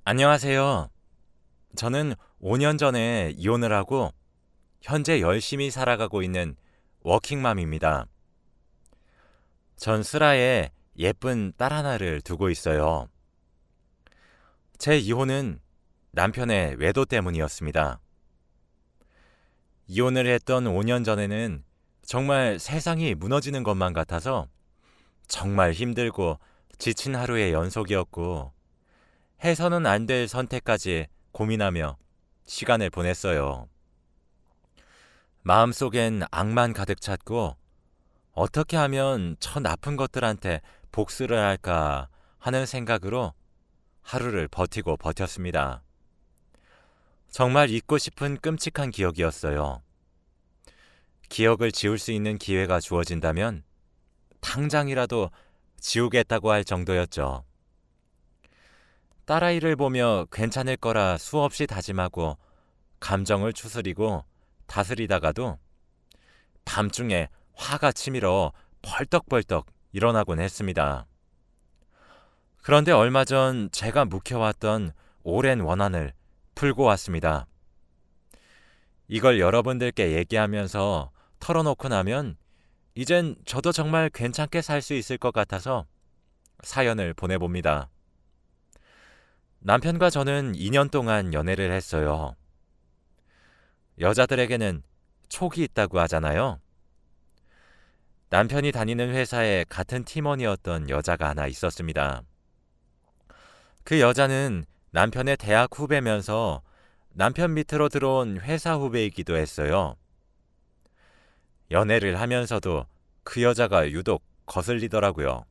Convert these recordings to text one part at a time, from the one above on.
안녕하세요. 저는 5년 전에 이혼을 하고 현재 열심히 살아가고 있는 워킹맘입니다. 전 슬하에 예쁜 딸 하나를 두고 있어요. 제 이혼은 남편의 외도 때문이었습니다. 이혼을 했던 5년 전에는 정말 세상이 무너지는 것만 같아서 정말 힘들고 지친 하루의 연속이었고 해서는 안 될 선택까지 고민하며 시간을 보냈어요. 마음속엔 악만 가득 찼고 어떻게 하면 저 나쁜 것들한테 복수를 할까 하는 생각으로 하루를 버티고 버텼습니다. 정말 잊고 싶은 끔찍한 기억이었어요. 기억을 지울 수 있는 기회가 주어진다면 당장이라도 지우겠다고 할 정도였죠. 딸아이를 보며 괜찮을 거라 수없이 다짐하고 감정을 추스리고 다스리다가도 밤중에 화가 치밀어 벌떡벌떡 일어나곤 했습니다. 그런데 얼마 전 제가 묵혀왔던 오랜 원한을 풀고 왔습니다. 이걸 여러분들께 얘기하면서 털어놓고 나면 이젠 저도 정말 괜찮게 살 수 있을 것 같아서 사연을 보내봅니다. 남편과 저는 2년 동안 연애를 했어요. 여자들에게는 촉이 있다고 하잖아요. 남편이 다니는 회사에 같은 팀원이었던 여자가 하나 있었습니다. 그 여자는 남편의 대학 후배면서 남편 밑으로 들어온 회사 후배이기도 했어요. 연애를 하면서도 그 여자가 유독 거슬리더라고요.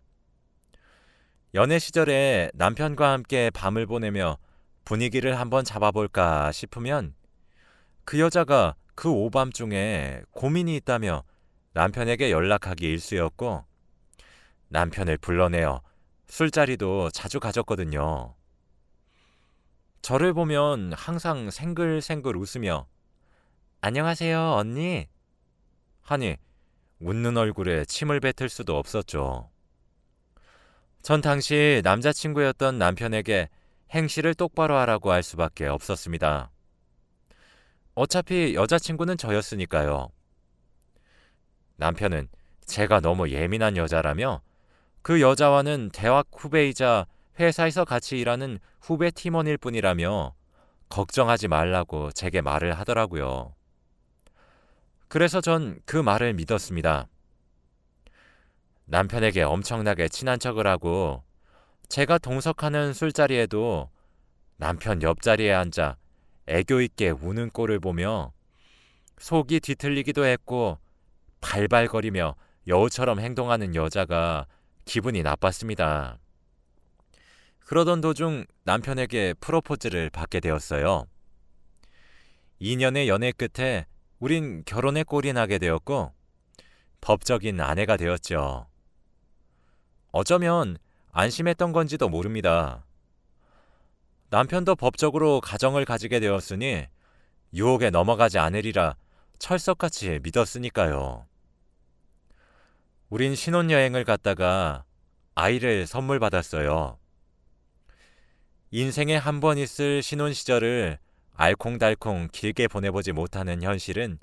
연애 시절에 남편과 함께 밤을 보내며 분위기를 한번 잡아볼까 싶으면 그 여자가 그 오밤중에 고민이 있다며 남편에게 연락하기 일쑤였고 남편을 불러내어 술자리도 자주 가졌거든요. 저를 보면 항상 생글생글 웃으며 안녕하세요 언니 하니 웃는 얼굴에 침을 뱉을 수도 없었죠. 전 당시 남자친구였던 남편에게 행실을 똑바로 하라고 할 수밖에 없었습니다. 어차피 여자친구는 저였으니까요. 남편은 제가 너무 예민한 여자라며 그 여자와는 대학 후배이자 회사에서 같이 일하는 후배 팀원일 뿐이라며 걱정하지 말라고 제게 말을 하더라고요. 그래서 전 그 말을 믿었습니다. 남편에게 엄청나게 친한 척을 하고 제가 동석하는 술자리에도 남편 옆자리에 앉아 애교 있게 우는 꼴을 보며 속이 뒤틀리기도 했고 발발거리며 여우처럼 행동하는 여자가 기분이 나빴습니다. 그러던 도중 남편에게 프로포즈를 받게 되었어요. 2년의 연애 끝에 우린 결혼에 꼴이 나게 되었고 법적인 아내가 되었죠. 어쩌면 안심했던 건지도 모릅니다. 남편도 법적으로 가정을 가지게 되었으니 유혹에 넘어가지 않으리라 철석같이 믿었으니까요. 우린 신혼여행을 갔다가 아이를 선물 받았어요. 인생에 한 번 있을 신혼 시절을 알콩달콩 길게 보내보지 못하는 현실은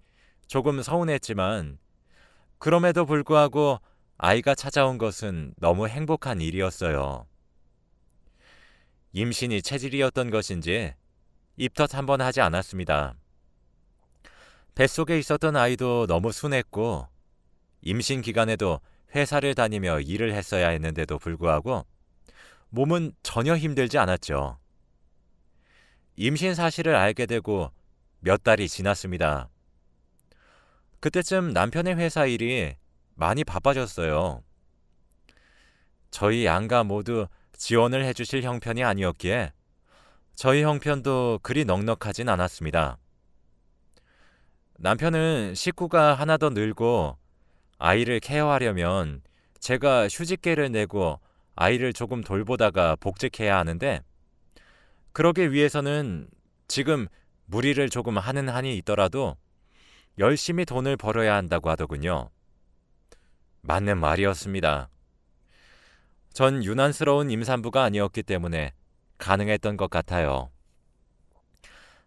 조금 서운했지만 그럼에도 불구하고 아이가 찾아온 것은 너무 행복한 일이었어요. 임신이 체질이었던 것인지 입덧 한 번 하지 않았습니다. 뱃속에 있었던 아이도 너무 순했고 임신 기간에도 회사를 다니며 일을 했어야 했는데도 불구하고 몸은 전혀 힘들지 않았죠. 임신 사실을 알게 되고 몇 달이 지났습니다. 그때쯤 남편의 회사 일이 많이 바빠졌어요. 저희 양가 모두 지원을 해주실 형편이 아니었기에 저희 형편도 그리 넉넉하진 않았습니다. 남편은 식구가 하나 더 늘고 아이를 케어하려면 제가 휴직계를 내고 아이를 조금 돌보다가 복직해야 하는데 그러기 위해서는 지금 무리를 조금 하는 한이 있더라도 열심히 돈을 벌어야 한다고 하더군요. 맞는 말이었습니다. 전 유난스러운 임산부가 아니었기 때문에 가능했던 것 같아요.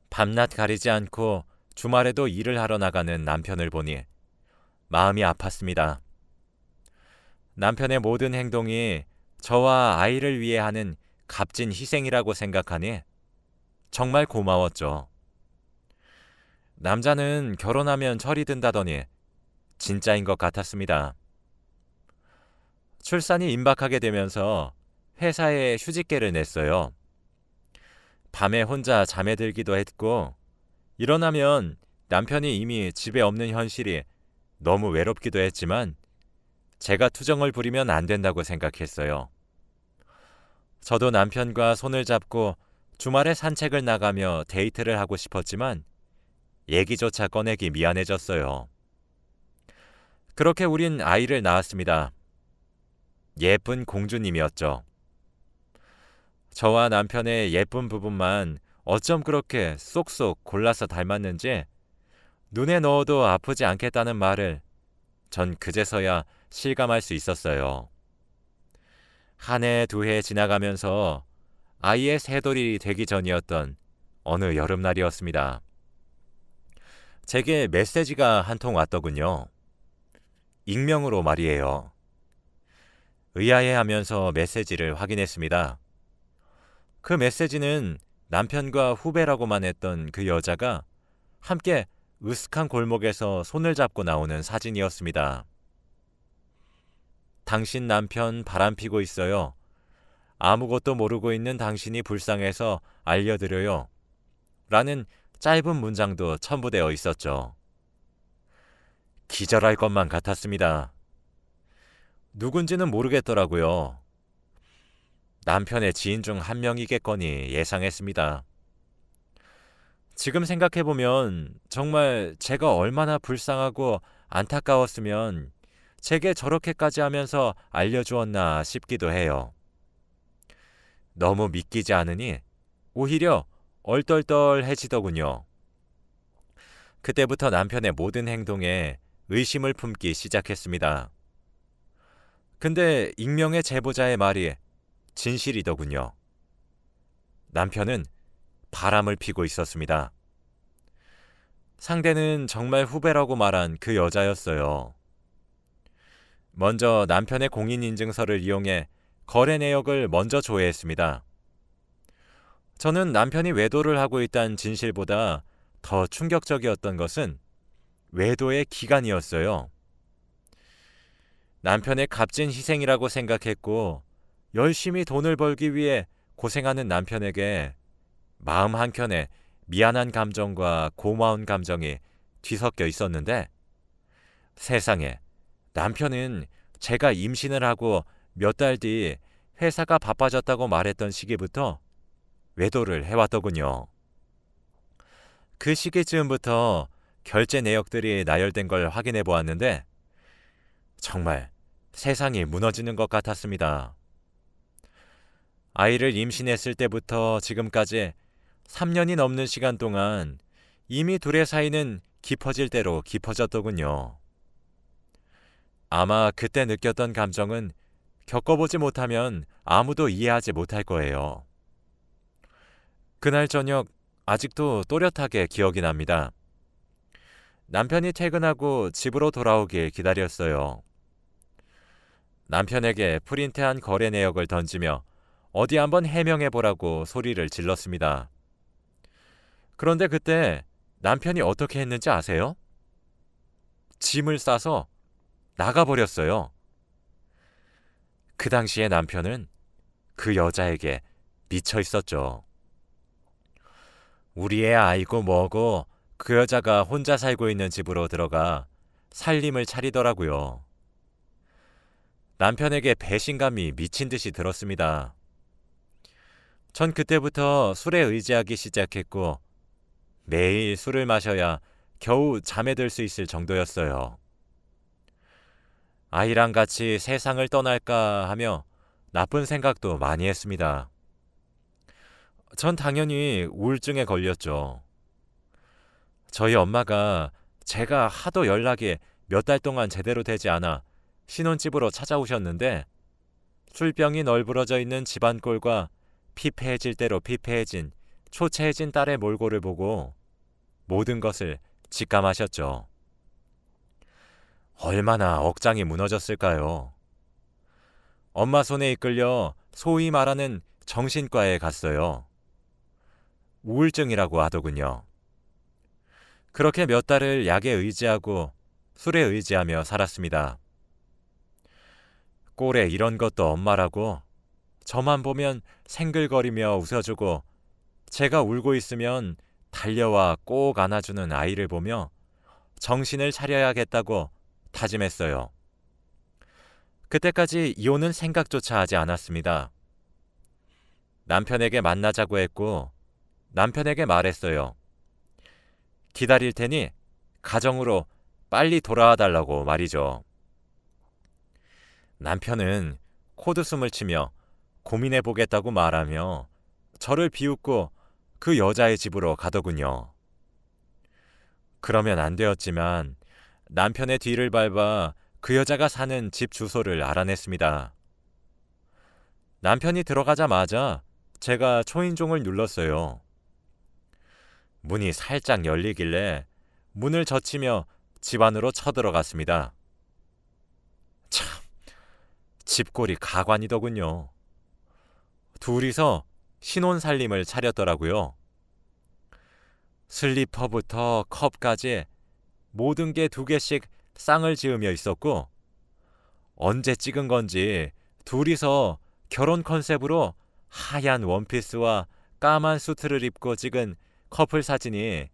밤낮 가리지 않고 주말에도 일을 하러 나가는 남편을 보니 마음이 아팠습니다. 남편의 모든 행동이 저와 아이를 위해 하는 값진 희생이라고 생각하니 정말 고마웠죠. 남자는 결혼하면 철이 든다더니 진짜인 것 같았습니다. 출산이 임박하게 되면서 회사에 휴직계를 냈어요. 밤에 혼자 잠에 들기도 했고, 일어나면 남편이 이미 집에 없는 현실이 너무 외롭기도 했지만 제가 투정을 부리면 안 된다고 생각했어요. 저도 남편과 손을 잡고 주말에 산책을 나가며 데이트를 하고 싶었지만 얘기조차 꺼내기 미안해졌어요. 그렇게 우린 아이를 낳았습니다. 예쁜 공주님이었죠. 저와 남편의 예쁜 부분만 어쩜 그렇게 쏙쏙 골라서 닮았는지 눈에 넣어도 아프지 않겠다는 말을 전 그제서야 실감할 수 있었어요. 한 해, 두 해 지나가면서 아이의 새돌이 되기 전이었던 어느 여름날이었습니다. 제게 메시지가 한 통 왔더군요. 익명으로 말이에요. 의아해하면서 메시지를 확인했습니다. 그 메시지는 남편과 후배라고만 했던 그 여자가 함께 으슥한 골목에서 손을 잡고 나오는 사진이었습니다. 당신 남편 바람피고 있어요. 아무것도 모르고 있는 당신이 불쌍해서 알려드려요. 라는 짧은 문장도 첨부되어 있었죠. 기절할 것만 같았습니다. 누군지는 모르겠더라고요. 남편의 지인 중 한 명이겠거니 예상했습니다. 지금 생각해보면 정말 제가 얼마나 불쌍하고 안타까웠으면 제게 저렇게까지 하면서 알려주었나 싶기도 해요. 너무 믿기지 않으니 오히려 얼떨떨해지더군요. 그때부터 남편의 모든 행동에 의심을 품기 시작했습니다. 근데 익명의 제보자의 말이 진실이더군요. 남편은 바람을 피고 있었습니다. 상대는 정말 후배라고 말한 그 여자였어요. 먼저 남편의 공인인증서를 이용해 거래 내역을 먼저 조회했습니다. 저는 남편이 외도를 하고 있다는 진실보다 더 충격적이었던 것은 외도의 기간이었어요. 남편의 값진 희생이라고 생각했고 열심히 돈을 벌기 위해 고생하는 남편에게 마음 한켠에 미안한 감정과 고마운 감정이 뒤섞여 있었는데 세상에 남편은 제가 임신을 하고 몇 달 뒤 회사가 바빠졌다고 말했던 시기부터 외도를 해왔더군요. 그 시기쯤부터 결제 내역들이 나열된 걸 확인해 보았는데 정말 세상이 무너지는 것 같았습니다. 아이를 임신했을 때부터 지금까지 3년이 넘는 시간 동안 이미 둘의 사이는 깊어질 대로 깊어졌더군요. 아마 그때 느꼈던 감정은 겪어보지 못하면 아무도 이해하지 못할 거예요. 그날 저녁 아직도 또렷하게 기억이 납니다. 남편이 퇴근하고 집으로 돌아오길 기다렸어요. 남편에게 프린트한 거래 내역을 던지며 어디 한번 해명해보라고 소리를 질렀습니다. 그런데 그때 남편이 어떻게 했는지 아세요? 짐을 싸서 나가버렸어요. 그 당시에 남편은 그 여자에게 미쳐 있었죠. 우리 애 아이고 뭐고 그 여자가 혼자 살고 있는 집으로 들어가 살림을 차리더라고요. 남편에게 배신감이 미친 듯이 들었습니다. 전 그때부터 술에 의지하기 시작했고 매일 술을 마셔야 겨우 잠에 들 수 있을 정도였어요. 아이랑 같이 세상을 떠날까 하며 나쁜 생각도 많이 했습니다. 전 당연히 우울증에 걸렸죠. 저희 엄마가 제가 하도 연락이 몇 달 동안 제대로 되지 않아 신혼집으로 찾아오셨는데 술병이 널브러져 있는 집안 꼴과 피폐해질 대로 피폐해진 초췌해진 딸의 몰골을 보고 모든 것을 직감하셨죠. 얼마나 억장이 무너졌을까요? 엄마 손에 이끌려 소위 말하는 정신과에 갔어요. 우울증이라고 하더군요. 그렇게 몇 달을 약에 의지하고 술에 의지하며 살았습니다. 꼴에 이런 것도 엄마라고 저만 보면 생글거리며 웃어주고 제가 울고 있으면 달려와 꼭 안아주는 아이를 보며 정신을 차려야겠다고 다짐했어요. 그때까지 이혼은 생각조차 하지 않았습니다. 남편에게 만나자고 했고 남편에게 말했어요. 기다릴 테니 가정으로 빨리 돌아와 달라고 말이죠. 남편은 코드숨을 치며 고민해보겠다고 말하며 저를 비웃고 그 여자의 집으로 가더군요. 그러면 안 되었지만 남편의 뒤를 밟아 그 여자가 사는 집 주소를 알아냈습니다. 남편이 들어가자마자 제가 초인종을 눌렀어요. 문이 살짝 열리길래 문을 젖히며 집 안으로 쳐들어갔습니다. 참, 집골이 가관이더군요. 둘이서 신혼살림을 차렸더라고요. 슬리퍼부터 컵까지 모든 게 2개씩 쌍을 지으며 있었고 언제 찍은 건지 둘이서 결혼 컨셉으로 하얀 원피스와 까만 수트를 입고 찍은 커플 사진이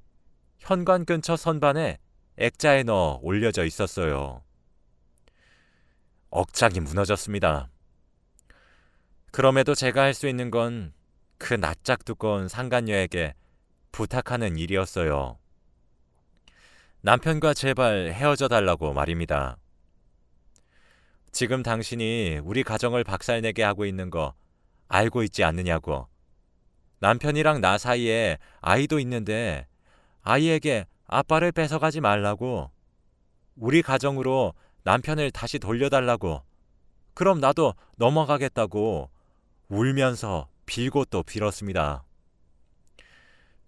현관 근처 선반에 액자에 넣어 올려져 있었어요. 억장이 무너졌습니다. 그럼에도 제가 할 수 있는 건 그 낯짝 두꺼운 상간녀에게 부탁하는 일이었어요. 남편과 제발 헤어져 달라고 말입니다. 지금 당신이 우리 가정을 박살내게 하고 있는 거 알고 있지 않느냐고. 남편이랑 나 사이에 아이도 있는데 아이에게 아빠를 뺏어가지 말라고. 우리 가정으로 남편을 다시 돌려달라고. 그럼 나도 넘어가겠다고 울면서 빌고 또 빌었습니다.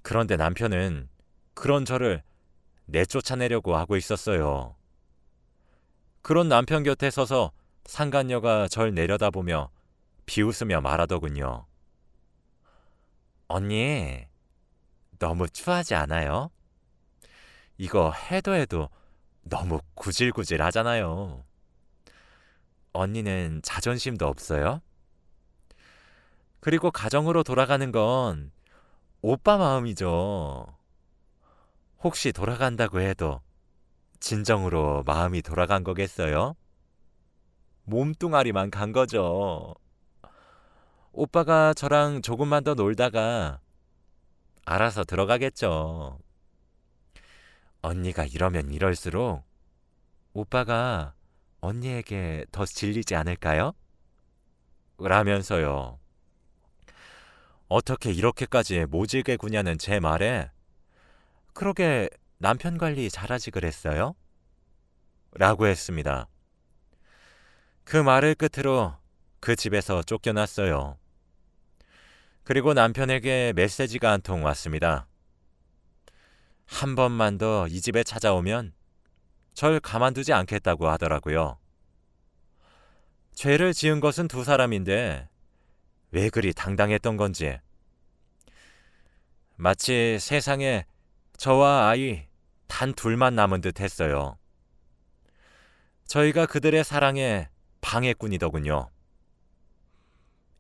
그런데 남편은 그런 저를 내쫓아내려고 하고 있었어요. 그런 남편 곁에 서서 상간녀가 절 내려다보며 비웃으며 말하더군요. 언니, 너무 추하지 않아요? 이거 해도 너무 구질구질 하잖아요. 언니는 자존심도 없어요? 그리고 가정으로 돌아가는 건 오빠 마음이죠. 혹시 돌아간다고 해도 진정으로 마음이 돌아간 거겠어요? 몸뚱아리만 간 거죠. 오빠가 저랑 조금만 더 놀다가 알아서 들어가겠죠. 언니가 이러면 이럴수록 오빠가 언니에게 더 질리지 않을까요? 라면서요. 어떻게 이렇게까지 모질게 구냐는 제 말에 그러게 남편 관리 잘하지 그랬어요? 라고 했습니다. 그 말을 끝으로 그 집에서 쫓겨났어요. 그리고 남편에게 메시지가 한 통 왔습니다. 한 번만 더 이 집에 찾아오면 절 가만두지 않겠다고 하더라고요. 죄를 지은 것은 2사람인데 왜 그리 당당했던 건지. 마치 세상에 저와 아이 단 둘만 남은 듯 했어요. 저희가 그들의 사랑에 방해꾼이더군요.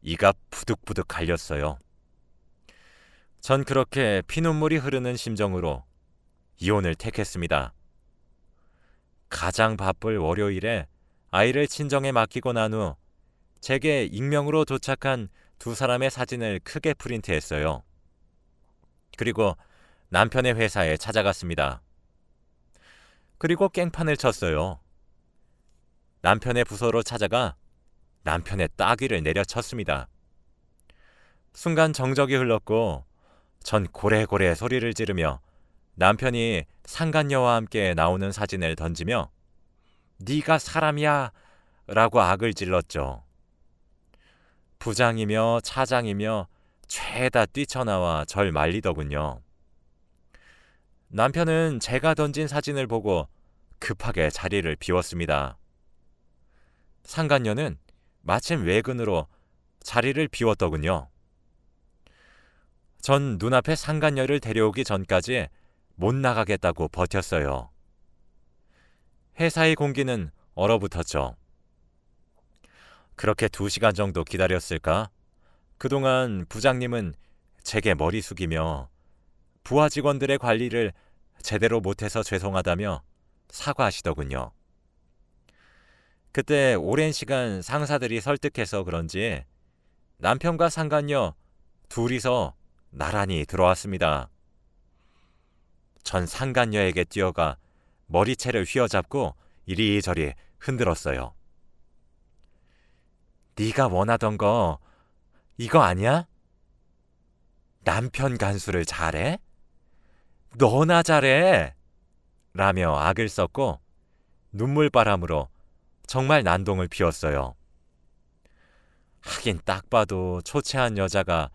이가 부득부득 갈렸어요. 전 그렇게 피눈물이 흐르는 심정으로 이혼을 택했습니다. 가장 바쁠 월요일에 아이를 친정에 맡기고 난 후 제게 익명으로 도착한 2사람의 사진을 크게 프린트했어요. 그리고 남편의 회사에 찾아갔습니다. 그리고 깽판을 쳤어요. 남편의 부서로 찾아가 남편의 따귀를 내려쳤습니다. 순간 정적이 흘렀고 전 고래고래 소리를 지르며 남편이 상간녀와 함께 나오는 사진을 던지며 네가 사람이야 라고 악을 질렀죠. 부장이며 차장이며 죄다 뛰쳐나와 절 말리더군요. 남편은 제가 던진 사진을 보고 급하게 자리를 비웠습니다. 상간녀는 마침 외근으로 자리를 비웠더군요. 전 눈앞에 상간녀를 데려오기 전까지 못 나가겠다고 버텼어요. 회사의 공기는 얼어붙었죠. 그렇게 2시간 정도 기다렸을까? 그동안 부장님은 제게 머리 숙이며 부하 직원들의 관리를 제대로 못해서 죄송하다며 사과하시더군요. 그때 오랜 시간 상사들이 설득해서 그런지 남편과 상간녀 둘이서 나란히 들어왔습니다. 전 상간녀에게 뛰어가 머리채를 휘어잡고 이리저리 흔들었어요. 네가 원하던 거 이거 아니야? 남편 간수를 잘해? 너나 잘해! 라며 악을 썼고 눈물바람으로 정말 난동을 피웠어요. 하긴 딱 봐도 초췌한 여자가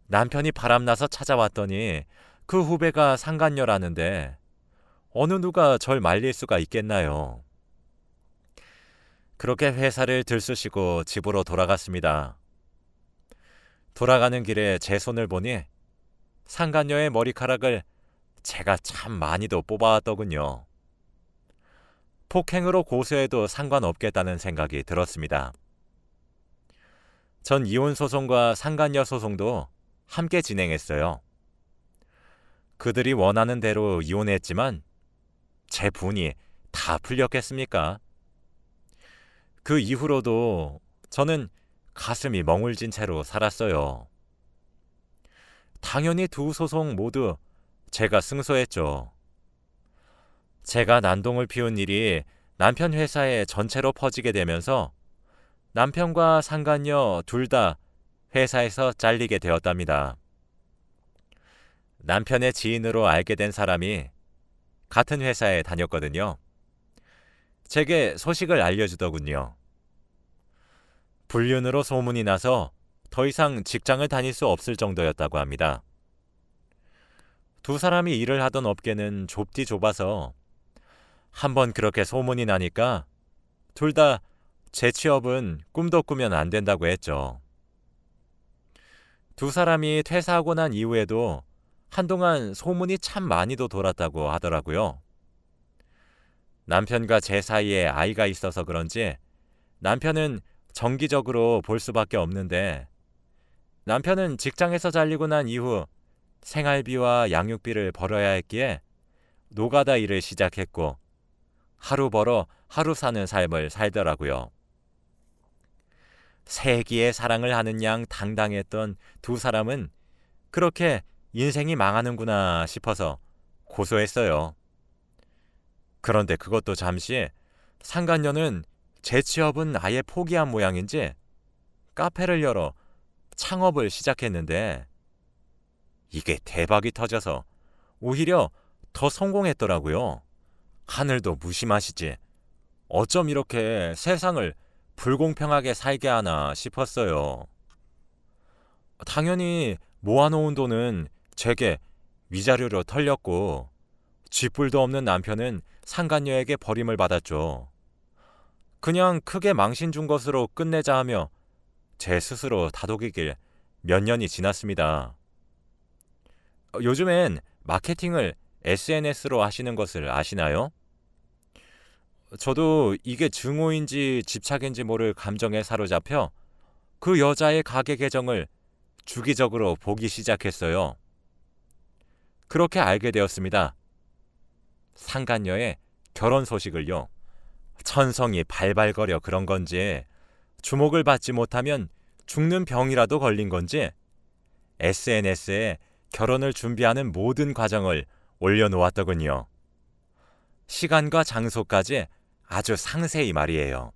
남편이 바람나서 찾아왔더니 그 후배가 상간녀라는데 어느 누가 절 말릴 수가 있겠나요? 그렇게 회사를 들쑤시고 집으로 돌아갔습니다. 돌아가는 길에 제 손을 보니 상간녀의 머리카락을 제가 참 많이도 뽑아왔더군요. 폭행으로 고소해도 상관없겠다는 생각이 들었습니다. 전 이혼 소송과 상간녀 소송도 함께 진행했어요. 그들이 원하는 대로 이혼했지만 제 분이 다 풀렸겠습니까? 그 이후로도 저는 가슴이 멍울진 채로 살았어요. 당연히 2 소송 모두 제가 승소했죠. 제가 난동을 피운 일이 남편 회사에 전체로 퍼지게 되면서 남편과 상간녀 둘 다 회사에서 잘리게 되었답니다. 남편의 지인으로 알게 된 사람이 같은 회사에 다녔거든요. 제게 소식을 알려주더군요. 불륜으로 소문이 나서 더 이상 직장을 다닐 수 없을 정도였다고 합니다. 2 사람이 일을 하던 업계는 좁디 좁아서 한번 그렇게 소문이 나니까 둘 다 재취업은 꿈도 꾸면 안 된다고 했죠. 2 사람이 퇴사하고 난 이후에도 한동안 소문이 참 많이도 돌았다고 하더라고요. 남편과 제 사이에 아이가 있어서 그런지 남편은 정기적으로 볼 수밖에 없는데 남편은 직장에서 잘리고 난 이후 생활비와 양육비를 벌어야 했기에 노가다 일을 시작했고 하루 벌어 하루 사는 삶을 살더라고요. 세기의 사랑을 하는 양 당당했던 2 사람은 그렇게 인생이 망하는구나 싶어서 고소했어요. 그런데 그것도 잠시 상간녀는 재취업은 아예 포기한 모양인지 카페를 열어 창업을 시작했는데 이게 대박이 터져서 오히려 더 성공했더라고요. 하늘도 무심하시지. 어쩜 이렇게 세상을 불공평하게 살게 하나 싶었어요. 당연히 모아놓은 돈은 제게 위자료로 털렸고 쥐뿔도 없는 남편은 상간녀에게 버림을 받았죠. 그냥 크게 망신 준 것으로 끝내자 하며 제 스스로 다독이길 몇 년이 지났습니다. 요즘엔 마케팅을 SNS로 하시는 것을 아시나요? 저도 이게 증오인지 집착인지 모를 감정에 사로잡혀 그 여자의 가게 계정을 주기적으로 보기 시작했어요. 그렇게 알게 되었습니다. 상간녀의 결혼 소식을요. 천성이 발발거려 그런 건지 주목을 받지 못하면 죽는 병이라도 걸린 건지 SNS에 결혼을 준비하는 모든 과정을 올려놓았더군요. 시간과 장소까지 아주 상세히 말이에요.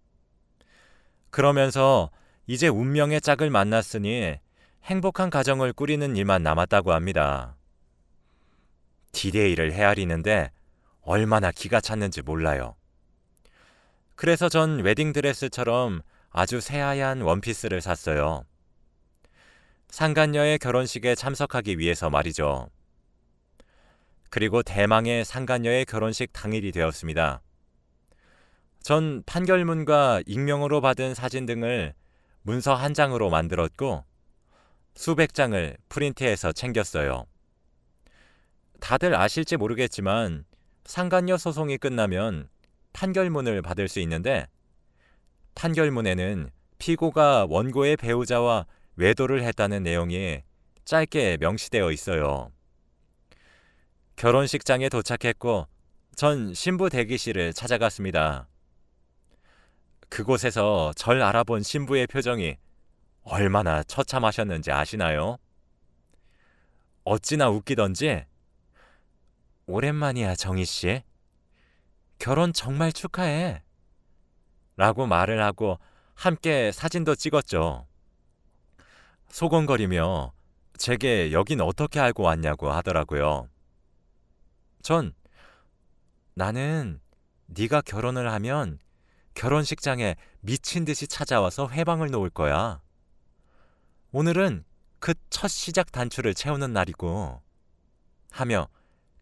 그러면서 이제 운명의 짝을 만났으니 행복한 가정을 꾸리는 일만 남았다고 합니다. 디데이를 헤아리는데 얼마나 기가 찼는지 몰라요. 그래서 전 웨딩드레스처럼 아주 새하얀 원피스를 샀어요. 상간녀의 결혼식에 참석하기 위해서 말이죠. 그리고 대망의 상간녀의 결혼식 당일이 되었습니다. 전 판결문과 익명으로 받은 사진 등을 문서 한 장으로 만들었고 수백 장을 프린트해서 챙겼어요. 다들 아실지 모르겠지만 상간녀 소송이 끝나면 판결문을 받을 수 있는데 판결문에는 피고가 원고의 배우자와 외도를 했다는 내용이 짧게 명시되어 있어요. 결혼식장에 도착했고 전 신부 대기실을 찾아갔습니다. 그곳에서 절 알아본 신부의 표정이 얼마나 처참하셨는지 아시나요? 어찌나 웃기던지 오랜만이야 정희씨. 결혼 정말 축하해. 라고 말을 하고 함께 사진도 찍었죠. 소곤거리며 제게 여긴 어떻게 알고 왔냐고 하더라고요. 전 나는 네가 결혼을 하면 결혼식장에 미친 듯이 찾아와서 회방을 놓을 거야. 오늘은 그 첫 시작 단추를 채우는 날이고 하며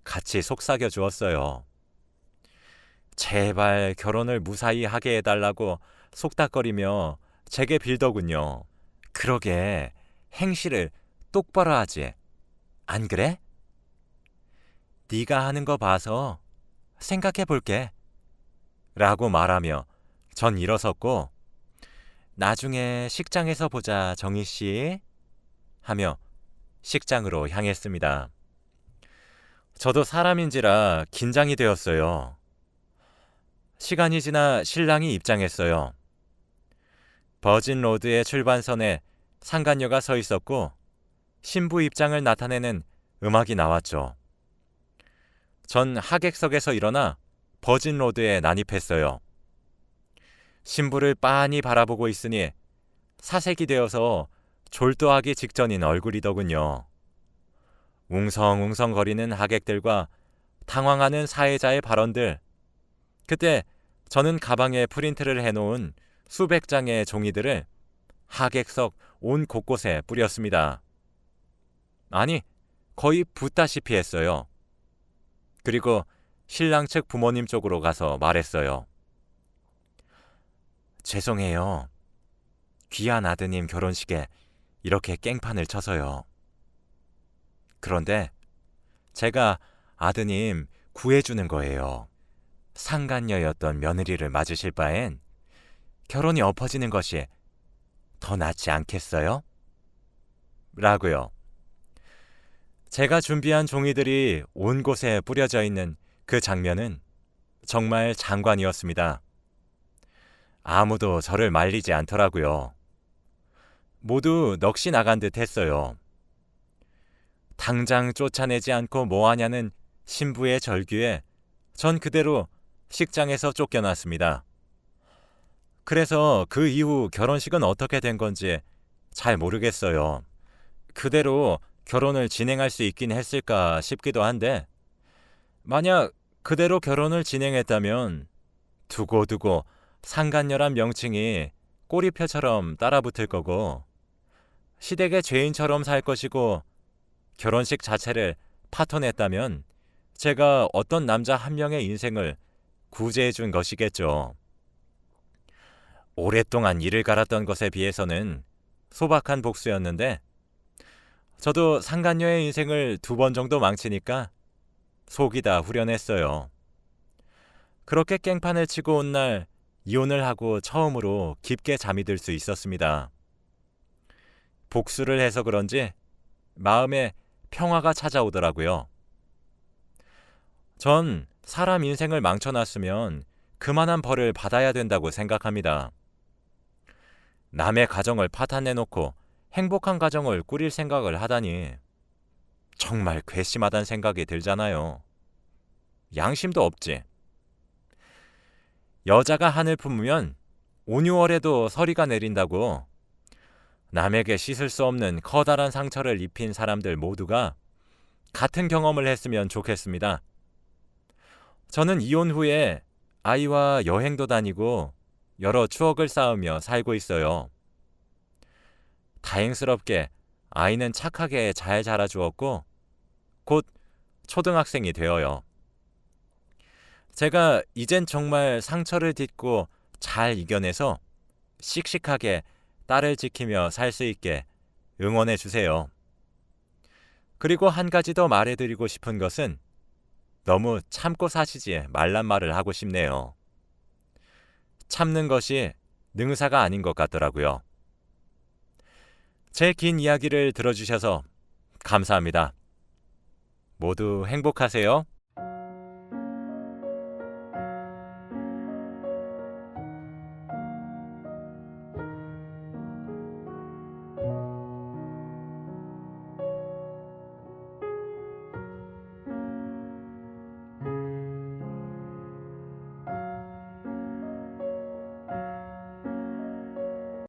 같이 속삭여 주었어요. 제발 결혼을 무사히 하게 해달라고 속닥거리며 제게 빌더군요. 그러게 행실을 똑바로 하지. 안 그래? 네가 하는 거 봐서 생각해 볼게. 라고 말하며 전 일어섰고 나중에 식장에서 보자 정희씨 하며 식장으로 향했습니다. 저도 사람인지라 긴장이 되었어요. 시간이 지나 신랑이 입장했어요. 버진 로드의 출발선에 상간녀가 서 있었고 신부 입장을 나타내는 음악이 나왔죠. 전 하객석에서 일어나 버진 로드에 난입했어요. 신부를 빤히 바라보고 있으니 사색이 되어서 졸도하기 직전인 얼굴이더군요. 웅성웅성거리는 하객들과 당황하는 사회자의 발언들. 그때 저는 가방에 프린트를 해놓은 수백 장의 종이들을 하객석 온 곳곳에 뿌렸습니다. 아니, 거의 붓다시피 했어요. 그리고 신랑 측 부모님 쪽으로 가서 말했어요. 죄송해요. 귀한 아드님 결혼식에 이렇게 깽판을 쳐서요. 그런데 제가 아드님 구해주는 거예요. 상간녀였던 며느리를 맞으실 바엔 결혼이 엎어지는 것이 더 낫지 않겠어요? 라고요. 제가 준비한 종이들이 온 곳에 뿌려져 있는 그 장면은 정말 장관이었습니다. 아무도 저를 말리지 않더라고요. 모두 넋이 나간 듯 했어요. 당장 쫓아내지 않고 뭐하냐는 신부의 절규에 전 그대로 식장에서 쫓겨났습니다. 그래서 그 이후 결혼식은 어떻게 된 건지 잘 모르겠어요. 그대로 결혼을 진행할 수 있긴 했을까 싶기도 한데 만약 그대로 결혼을 진행했다면 두고두고 상간녀란 명칭이 꼬리표처럼 따라붙을 거고 시댁의 죄인처럼 살 것이고 결혼식 자체를 파토냈다면 제가 어떤 남자 한 명의 인생을 구제해 준 것이겠죠. 오랫동안 이를 갈았던 것에 비해서는 소박한 복수였는데 저도 상간녀의 인생을 2번 정도 망치니까 속이 다 후련했어요. 그렇게 깽판을 치고 온 날 이혼을 하고 처음으로 깊게 잠이 들 수 있었습니다. 복수를 해서 그런지 마음에 평화가 찾아오더라고요. 전 사람 인생을 망쳐놨으면 그만한 벌을 받아야 된다고 생각합니다. 남의 가정을 파탄내놓고 행복한 가정을 꾸릴 생각을 하다니 정말 괘씸하다는 생각이 들잖아요. 양심도 없지. 여자가 한을 품으면 온유월에도 서리가 내린다고 남에게 씻을 수 없는 커다란 상처를 입힌 사람들 모두가 같은 경험을 했으면 좋겠습니다. 저는 이혼 후에 아이와 여행도 다니고 여러 추억을 쌓으며 살고 있어요. 다행스럽게 아이는 착하게 잘 자라주었고 곧 초등학생이 되어요. 제가 이젠 정말 상처를 딛고 잘 이겨내서 씩씩하게 딸을 지키며 살 수 있게 응원해 주세요. 그리고 한 가지 더 말해드리고 싶은 것은 너무 참고 사시지 말란 말을 하고 싶네요. 참는 것이 능사가 아닌 것 같더라고요. 제 긴 이야기를 들어주셔서 감사합니다. 모두 행복하세요.